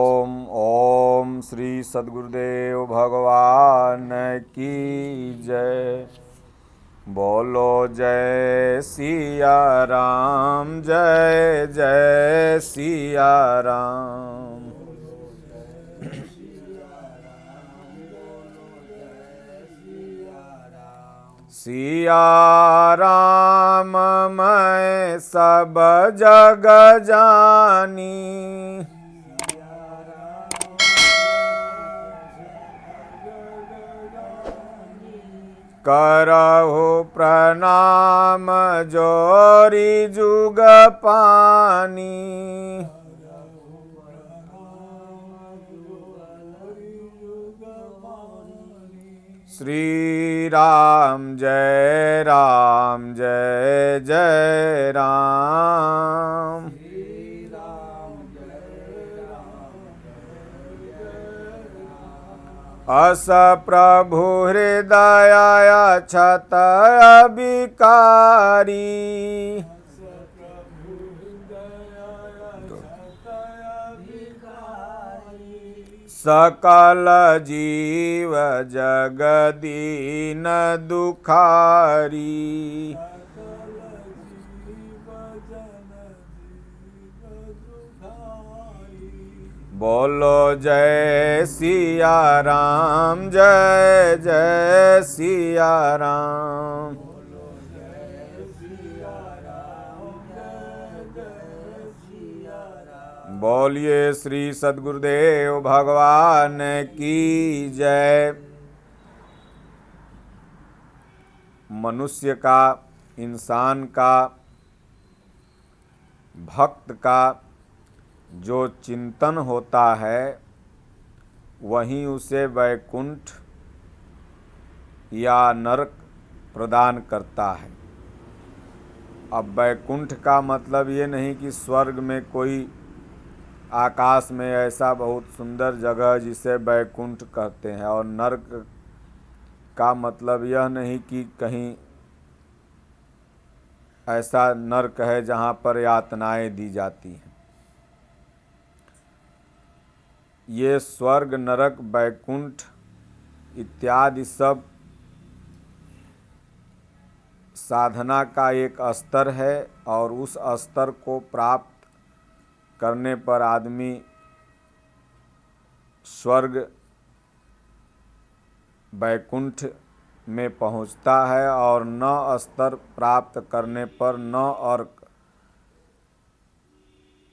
ओम ओम श्री सद्गुरुदेव भगवान की जय। बोलो जय सिया राम, जय जय सिया राम। सिया राम मैं सब जग जानी, करहु प्रणाम जोरी जुग पानी। श्री राम जय राम, जय जय राम। अस प्रभु हृदय अछत अबिकारी, सकल जीव जगदीन दुखारी। बोलो जय सिया राम, जय जय सिया राम। बोलिए श्री सद्गुरुदेव भगवान की जय। मनुष्य का, इंसान का, भक्त का जो चिंतन होता है वहीं उसे वैकुंठ या नरक प्रदान करता है। अब वैकुंठ का मतलब ये नहीं कि स्वर्ग में कोई आकाश में ऐसा बहुत सुंदर जगह जिसे वैकुंठ कहते हैं, और नरक का मतलब यह नहीं कि कहीं ऐसा नरक है जहाँ पर यातनाएं दी जाती हैं। ये स्वर्ग, नरक, वैकुंठ इत्यादि सब साधना का एक स्तर है, और उस स्तर को प्राप्त करने पर आदमी स्वर्ग, वैकुंठ में पहुंचता है, और न स्तर प्राप्त करने पर, न और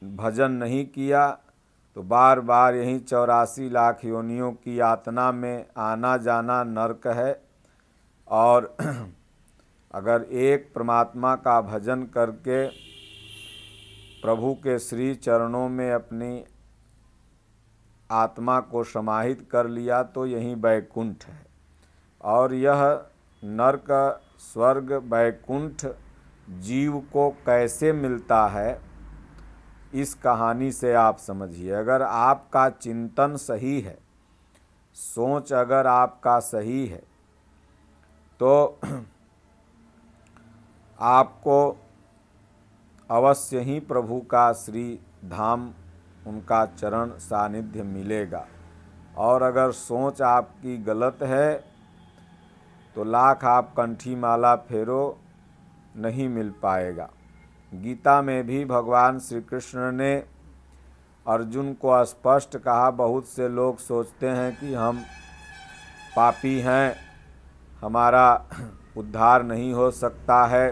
भजन नहीं किया तो बार बार यही 84 लाख योनियों की यातना में आना जाना नरक है। और अगर एक परमात्मा का भजन करके प्रभु के श्री चरणों में अपनी आत्मा को समाहित कर लिया तो यही वैकुंठ है। और यह नरक, स्वर्ग, वैकुंठ जीव को कैसे मिलता है, इस कहानी से आप समझिए। अगर आपका चिंतन सही है, सोच अगर आपका सही है, तो आपको अवश्य ही प्रभु का श्री धाम, उनका चरण सानिध्य मिलेगा। और अगर सोच आपकी गलत है तो लाख आप कंठी माला फेरो, नहीं मिल पाएगा। गीता में भी भगवान श्री कृष्ण ने अर्जुन को स्पष्ट कहा, बहुत से लोग सोचते हैं कि हम पापी हैं, हमारा उद्धार नहीं हो सकता है।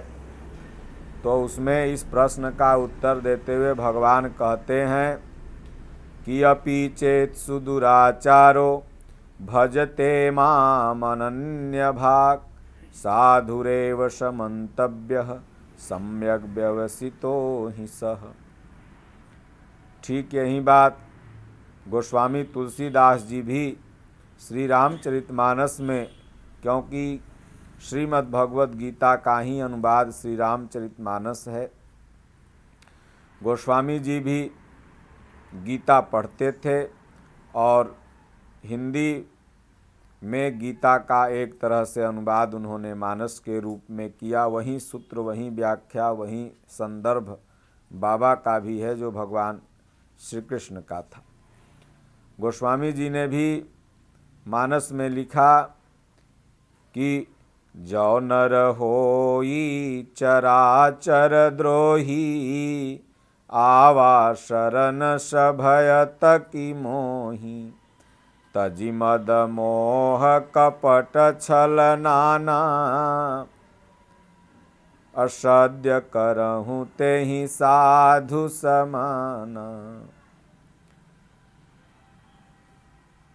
तो उसमें इस प्रश्न का उत्तर देते हुए भगवान कहते हैं कि अपि चेत सुदुराचारो भजते माम अनन्य भाग, साधुरेव समन्तव्यः सम्यक व्यवसितो हि सः। ठीक यही बात गोस्वामी तुलसीदास जी भी श्री रामचरितमानस में, क्योंकि श्रीमद् भगवद गीता का ही अनुवाद श्री रामचरितमानस है, गोस्वामी जी भी गीता पढ़ते थे और हिंदी में गीता का एक तरह से अनुवाद उन्होंने मानस के रूप में किया। वहीं सूत्र, वहीं व्याख्या, वहीं संदर्भ बाबा का भी है जो भगवान श्री कृष्ण का था। गोस्वामी जी ने भी मानस में लिखा कि जो नर होई चराचर द्रोही, आवा शरण सभयत की मोही, तजि मद मोह कपट छल नाना, असद्य करहूँ तेहि साधु समाना।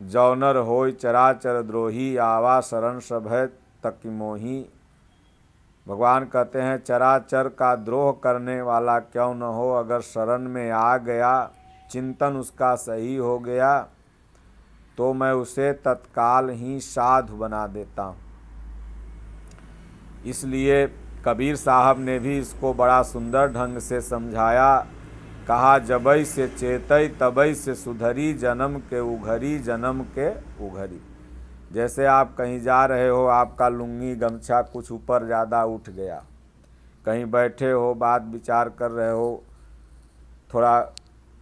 जौनर होय चराचर द्रोही, आवा शरण सभय तक मोही। भगवान कहते हैं चराचर का द्रोह करने वाला क्यों न हो, अगर शरण में आ गया, चिंतन उसका सही हो गया, तो मैं उसे तत्काल ही साधु बना देता हूँ। इसलिए कबीर साहब ने भी इसको बड़ा सुंदर ढंग से समझाया। कहा जबई से चेतई तबई से सुधरी, जन्म के उघरी जन्म के उघरी। जैसे आप कहीं जा रहे हो, आपका लुंगी गमछा कुछ ऊपर ज़्यादा उठ गया, कहीं बैठे हो बात विचार कर रहे हो, थोड़ा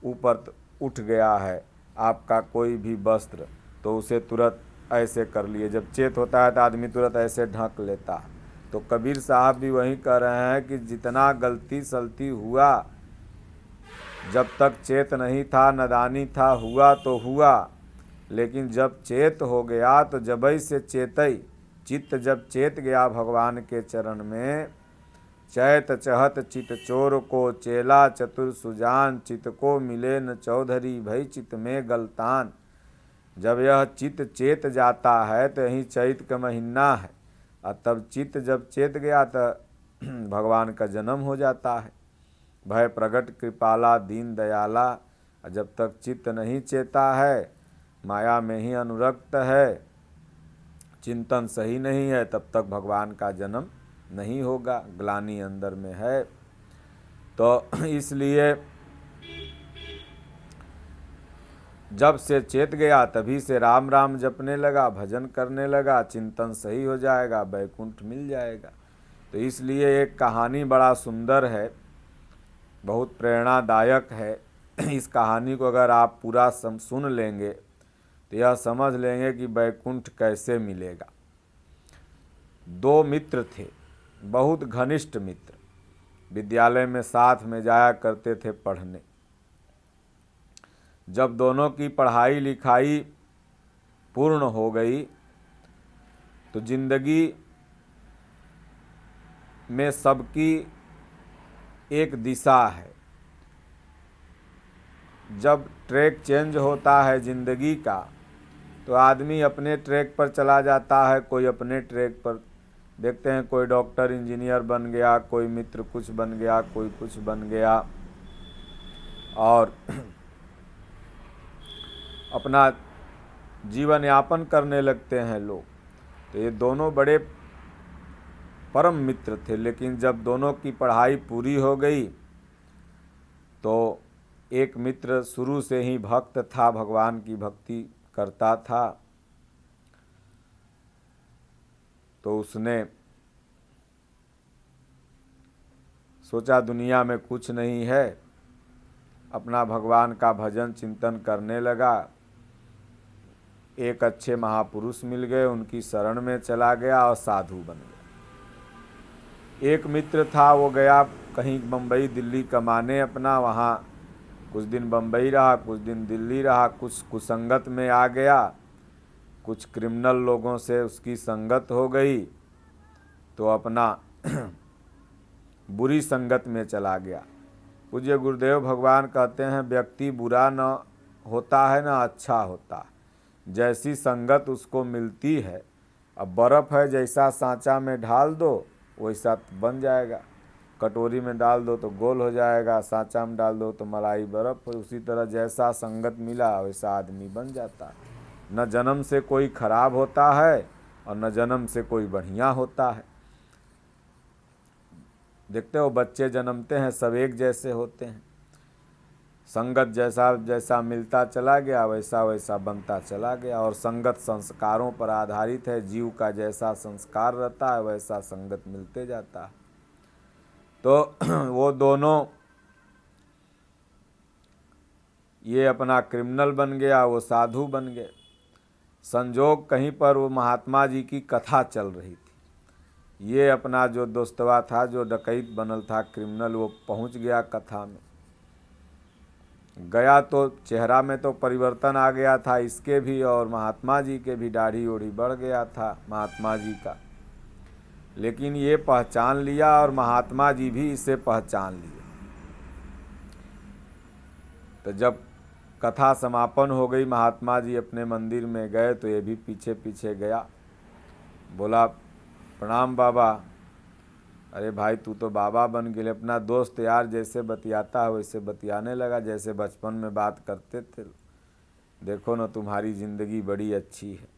ऊपर उठ गया है आपका कोई भी वस्त्र, तो उसे तुरंत ऐसे कर लिए। जब चेत होता है तो आदमी तुरंत ऐसे ढक लेता है। तो कबीर साहब भी वही कह रहे हैं कि जितना गलती सलती हुआ, जब तक चेत नहीं था, नादानी था, हुआ तो हुआ, लेकिन जब चेत हो गया तो जबई से चेतई, चित्त जब चेत गया भगवान के चरण में, चैत चहत चित चोर को चेला चतुर सुजान, चित्त को मिले न चौधरी भई चित्त में गलतान। जब यह चित्त चेत जाता है तो यही चैत का महीना है, और तब चित्त जब चेत गया तो भगवान का जन्म हो जाता है। भय प्रगट कृपाला दीन दयाला, जब तक चित्त नहीं चेता है, माया में ही अनुरक्त है, चिंतन सही नहीं है, तब तक भगवान का जन्म नहीं होगा, ग्लानि अंदर में है। तो इसलिए जब से चेत गया तभी से राम राम जपने लगा, भजन करने लगा, चिंतन सही हो जाएगा, बैकुंठ मिल जाएगा। तो इसलिए एक कहानी बड़ा सुंदर है, बहुत प्रेरणादायक है। इस कहानी को अगर आप पूरा सुन लेंगे तो यह समझ लेंगे कि बैकुंठ कैसे मिलेगा। दो मित्र थे, बहुत घनिष्ठ मित्र, विद्यालय में साथ में जाया करते थे पढ़ने। जब दोनों की पढ़ाई लिखाई पूर्ण हो गई तो जिंदगी में सबकी एक दिशा है। जब ट्रैक चेंज होता है जिंदगी का तो आदमी अपने ट्रैक पर चला जाता है, कोई अपने ट्रैक पर। देखते हैं कोई डॉक्टर इंजीनियर बन गया, कोई मित्र कुछ बन गया, कोई कुछ बन गया, और अपना जीवन यापन करने लगते हैं लोग। तो ये दोनों बड़े परम मित्र थे, लेकिन जब दोनों की पढ़ाई पूरी हो गई तो एक मित्र शुरू से ही भक्त था, भगवान की भक्ति करता था, तो उसने सोचा दुनिया में कुछ नहीं है, अपना भगवान का भजन चिंतन करने लगा। एक अच्छे महापुरुष मिल गए, उनकी शरण में चला गया और साधु बन गया। एक मित्र था, वो गया कहीं बम्बई दिल्ली कमाने अपना, वहाँ कुछ दिन बम्बई रहा, कुछ दिन दिल्ली रहा, कुछ कुसंगत में आ गया, कुछ क्रिमिनल लोगों से उसकी संगत हो गई, तो अपना बुरी संगत में चला गया। पूज्य गुरुदेव भगवान कहते हैं व्यक्ति बुरा न होता है न अच्छा होता है, जैसी संगत उसको मिलती है। अब बर्फ़ है, जैसा सांचा में ढाल दो वैसा बन जाएगा, कटोरी में डाल दो तो गोल हो जाएगा, सांचा में डाल दो तो मलाई बर्फ़। उसी तरह जैसा संगत मिला वैसा आदमी बन जाता है। न जन्म से कोई खराब होता है और न जन्म से कोई बढ़िया होता है। देखते हो बच्चे जन्मते हैं सब एक जैसे होते हैं, संगत जैसा जैसा मिलता चला गया वैसा वैसा बनता चला गया। और संगत संस्कारों पर आधारित है, जीव का जैसा संस्कार रहता है वैसा संगत मिलते जाता है। तो वो दोनों ये अपना क्रिमिनल बन गया, वो साधु बन गए। संजोग कहीं पर वो महात्मा जी की कथा चल रही थी। ये अपना जो दोस्तवा था, जो डकैत बनल था, क्रिमिनल, वो पहुंच गया कथा में। गया तो चेहरा में तो परिवर्तन आ गया था इसके भी, और महात्मा जी के भी दाढ़ी ओढ़ी बढ़ गया था महात्मा जी का। लेकिन ये पहचान लिया और महात्मा जी भी इसे पहचान लिए। तो जब कथा समापन हो गई, महात्मा जी अपने मंदिर में गए तो ये भी पीछे पीछे गया। बोला, प्रणाम बाबा। अरे भाई, तू तो बाबा बन गए। अपना दोस्त यार जैसे बतियाता है वैसे बतियाने लगा, जैसे बचपन में बात करते थे। देखो ना, तुम्हारी ज़िंदगी बड़ी अच्छी है,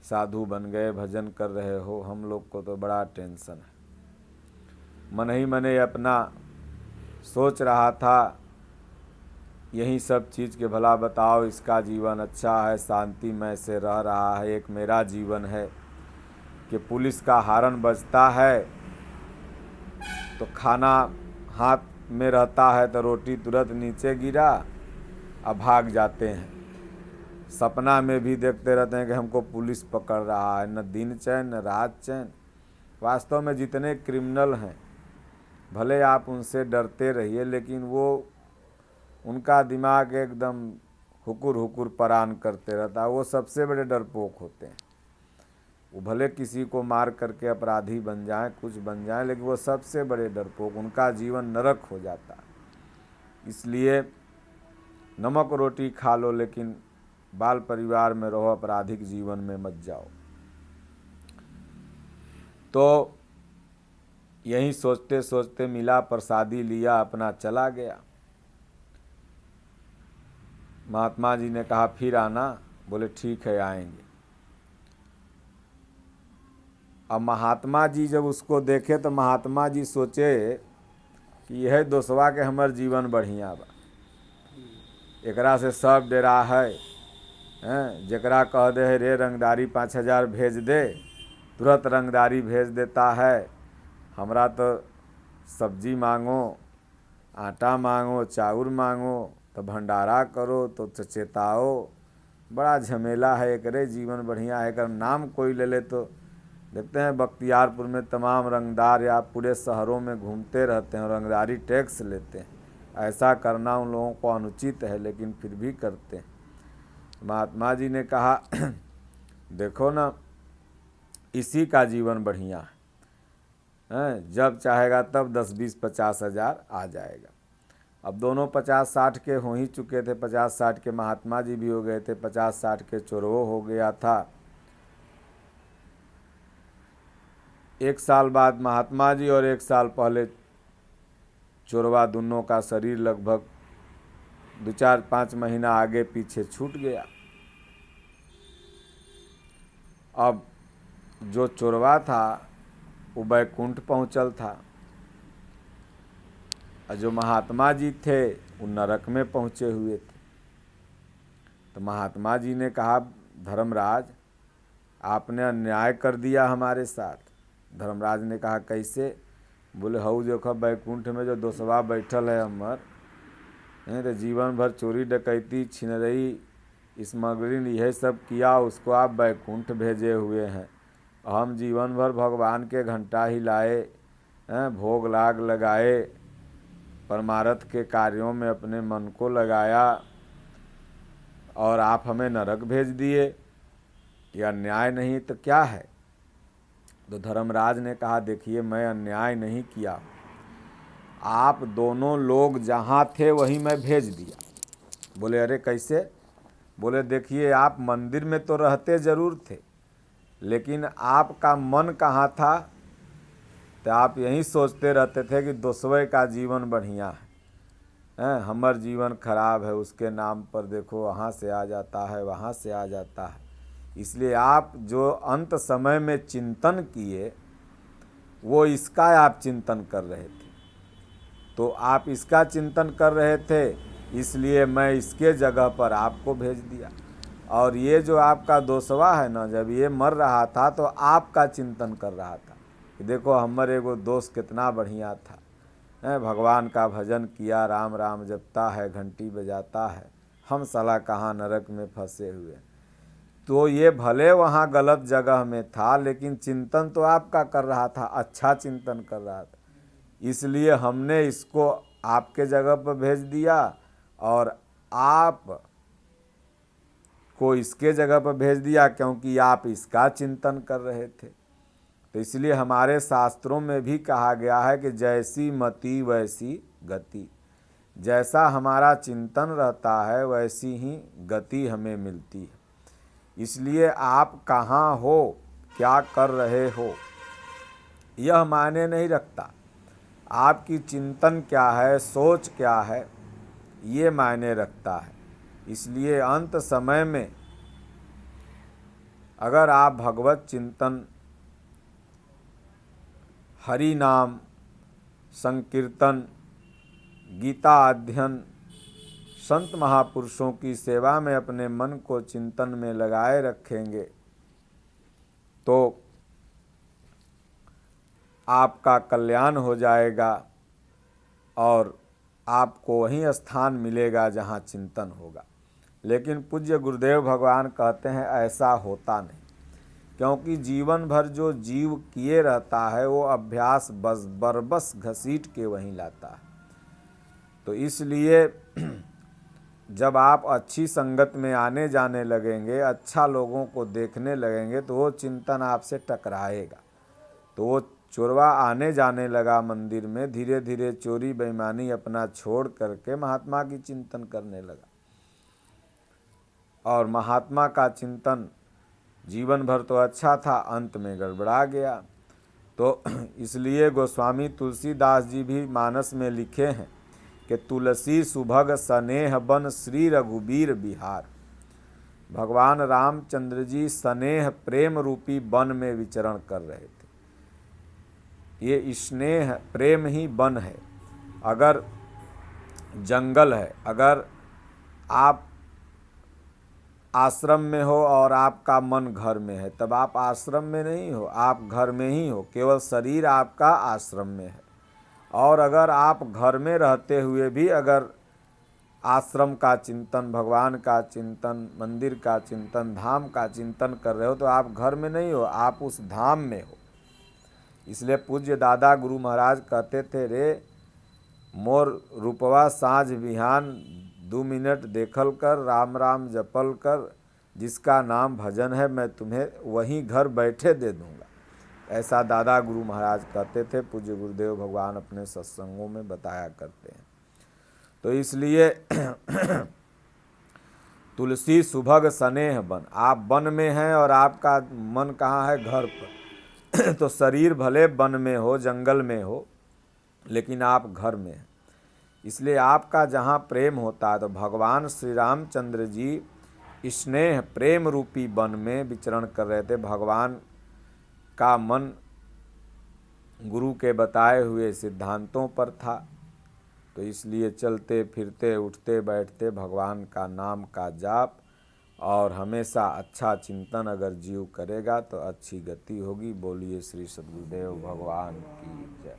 साधु बन गए, भजन कर रहे हो, हम लोग को तो बड़ा टेंशन है। मन ही मने अपना सोच रहा था यही सब चीज़ के भला बताओ, इसका जीवन अच्छा है, शांतिमय से रह रहा है। एक मेरा जीवन है कि पुलिस का हॉर्न बजता है तो खाना हाथ में रहता है तो रोटी तुरंत नीचे गिरा, अब भाग जाते हैं। सपना में भी देखते रहते हैं कि हमको पुलिस पकड़ रहा है, न दिन चैन न रात चैन। वास्तव में जितने क्रिमिनल हैं, भले आप उनसे डरते रहिए, लेकिन वो उनका दिमाग एकदम हुकुर हुकुर परान करते रहता है। वो सबसे बड़े डरपोक होते हैं। वो भले किसी को मार करके अपराधी बन जाएं, कुछ बन जाएं, लेकिन वो सबसे बड़े डरपोक, उनका जीवन नरक हो जाता है। इसलिए नमक रोटी खा लो, लेकिन बाल परिवार में रहो, आपराधिक जीवन में मत जाओ। तो यही सोचते सोचते मिला, प्रसादी लिया, अपना चला गया। महात्मा जी ने कहा फिर आना। बोले ठीक है, आएंगे। अब महात्मा जी जब उसको देखे तो महात्मा जी सोचे कि यह दोस्तवा के हमर जीवन बढ़िया बा, एकरा से सब डेरा है। जकरा कह दे है रे रंगदारी 5,000 भेज दे, तुरंत रंगदारी भेज देता है। हमरा तो सब्जी मांगो, आटा मांगो, चाउर मांगो तो भंडारा करो तो चचेताओ, बड़ा झमेला है। एकरे जीवन बढ़िया है। अगर नाम कोई ले ले तो देखते हैं बख्तियारपुर में तमाम रंगदार या पूरे शहरों में घूमते रहते हैं और रंगदारी टैक्स लेते हैं। ऐसा करना उन लोगों को अनुचित है, लेकिन फिर भी करते हैं। महात्मा जी ने कहा देखो ना, इसी का जीवन बढ़िया है। जब चाहेगा तब 10, 20, 50 हज़ार आ जाएगा। अब दोनों 50-60 के हो ही चुके थे। 50-60 के महात्मा जी भी हो गए थे, 50-60 के चोरवो हो गया था। 1 साल बाद महात्मा जी और 1 साल पहले चोरवा, दोनों का शरीर लगभग 2-4-5 महीना आगे पीछे छूट गया। अब जो चोरवा था वो बैकुंठ पहुँचल था, और जो महात्मा जी थे वो नरक में पहुँचे हुए थे। तो महात्मा जी ने कहा, धर्मराज आपने अन्याय कर दिया हमारे साथ। धर्मराज ने कहा, कैसे? बोले, हऊ देखो बैकुंठ में जो दोस्तवा बैठल है हमर, तो जीवन भर चोरी डकैती छिनरई स्मगलिंग यह सब किया, उसको आप बैकुंठ भेजे हुए हैं। हम जीवन भर भगवान के घंटा हिलाए, भोग लाग लगाए, परमार्थ के कार्यों में अपने मन को लगाया, और आप हमें नरक भेज दिए। यह अन्याय नहीं तो क्या है? तो धर्मराज ने कहा, देखिए मैं अन्याय नहीं किया, आप दोनों लोग जहाँ थे वहीं मैं भेज दिया। बोले, अरे कैसे? बोले, देखिए आप मंदिर में तो रहते ज़रूर थे, लेकिन आपका मन कहाँ था? तो आप यही सोचते रहते थे कि दोस्तवे का जीवन बढ़िया है, हमार जीवन खराब है, उसके नाम पर देखो वहाँ से आ जाता है, वहाँ से आ जाता है। इसलिए आप जो अंत समय में चिंतन किए वो इसका आप चिंतन कर रहे थे। तो आप इसका चिंतन कर रहे थे, इसलिए मैं इसके जगह पर आपको भेज दिया। और ये जो आपका दोस्तवा है ना, जब ये मर रहा था तो आपका चिंतन कर रहा था कि देखो हमर एगो दोस्त कितना बढ़िया था, भगवान का भजन किया, राम राम जपता है, घंटी बजाता है, हम साला कहाँ नरक में फंसे हुए। तो ये भले वहाँ गलत जगह में था, लेकिन चिंतन तो आपका कर रहा था, अच्छा चिंतन कर रहा था, इसलिए हमने इसको आपके जगह पर भेज दिया और आप को इसके जगह पर भेज दिया, क्योंकि आप इसका चिंतन कर रहे थे। तो इसलिए हमारे शास्त्रों में भी कहा गया है कि जैसी मति वैसी गति, जैसा हमारा चिंतन रहता है वैसी ही गति हमें मिलती है। इसलिए आप कहाँ हो, क्या कर रहे हो, यह मायने नहीं रखता, आपकी चिंतन क्या है, सोच क्या है, ये मायने रखता है। इसलिए अंत समय में अगर आप भगवत चिंतन, हरि नाम संकीर्तन, गीता अध्ययन, संत महापुरुषों की सेवा में अपने मन को चिंतन में लगाए रखेंगे तो आपका कल्याण हो जाएगा और आपको वहीं स्थान मिलेगा जहाँ चिंतन होगा। लेकिन पूज्य गुरुदेव भगवान कहते हैं ऐसा होता नहीं, क्योंकि जीवन भर जो जीव किए रहता है वो अभ्यास बरबस घसीट के वहीं लाता है। तो इसलिए जब आप अच्छी संगत में आने जाने लगेंगे, अच्छा लोगों को देखने लगेंगे, तो वो चिंतन आपसे टकराएगा। तो वो चोरवा आने जाने लगा मंदिर में, धीरे धीरे चोरी बेईमानी अपना छोड़ करके महात्मा की चिंतन करने लगा, और महात्मा का चिंतन जीवन भर तो अच्छा था, अंत में गड़बड़ा गया। तो इसलिए गोस्वामी तुलसीदास जी भी मानस में लिखे हैं कि तुलसी सुभग सनेह बन श्री रघुबीर बिहार। भगवान रामचंद्र जी स्नेह प्रेम रूपी वन में विचरण कर रहे थे। ये स्नेह प्रेम ही वन है। अगर जंगल है, अगर आप आश्रम में हो और आपका मन घर में है, तब आप आश्रम में नहीं हो, आप घर में ही हो, केवल शरीर आपका आश्रम में है। और अगर आप घर में रहते हुए भी अगर आश्रम का चिंतन, भगवान का चिंतन, मंदिर का चिंतन, धाम का चिंतन कर रहे हो, तो आप घर में नहीं हो, आप उस धाम में हो। इसलिए पूज्य दादा गुरु महाराज कहते थे, रे मोर रूपवा साँझ बिहान 2 मिनट देखल कर, राम राम जपल कर, जिसका नाम भजन है मैं तुम्हें वहीं घर बैठे दे दूंगा। ऐसा दादा गुरु महाराज कहते थे। पूज्य गुरुदेव भगवान अपने सत्संगों में बताया करते हैं। तो इसलिए तुलसी सुभग स्नेह बन, आप वन में हैं और आपका मन कहाँ है, घर पर। तो शरीर भले वन में हो, जंगल में हो, लेकिन आप घर में हैं। इसलिए आपका जहाँ प्रेम होता है, तो भगवान श्री रामचंद्र जी स्नेह प्रेम रूपी वन में विचरण कर रहे थे। भगवान का मन गुरु के बताए हुए सिद्धांतों पर था, तो इसलिए चलते फिरते उठते बैठते भगवान का नाम का जाप और हमेशा अच्छा चिंतन अगर जीव करेगा तो अच्छी गति होगी। बोलिए श्री सद्गुरुदेव भगवान की जय।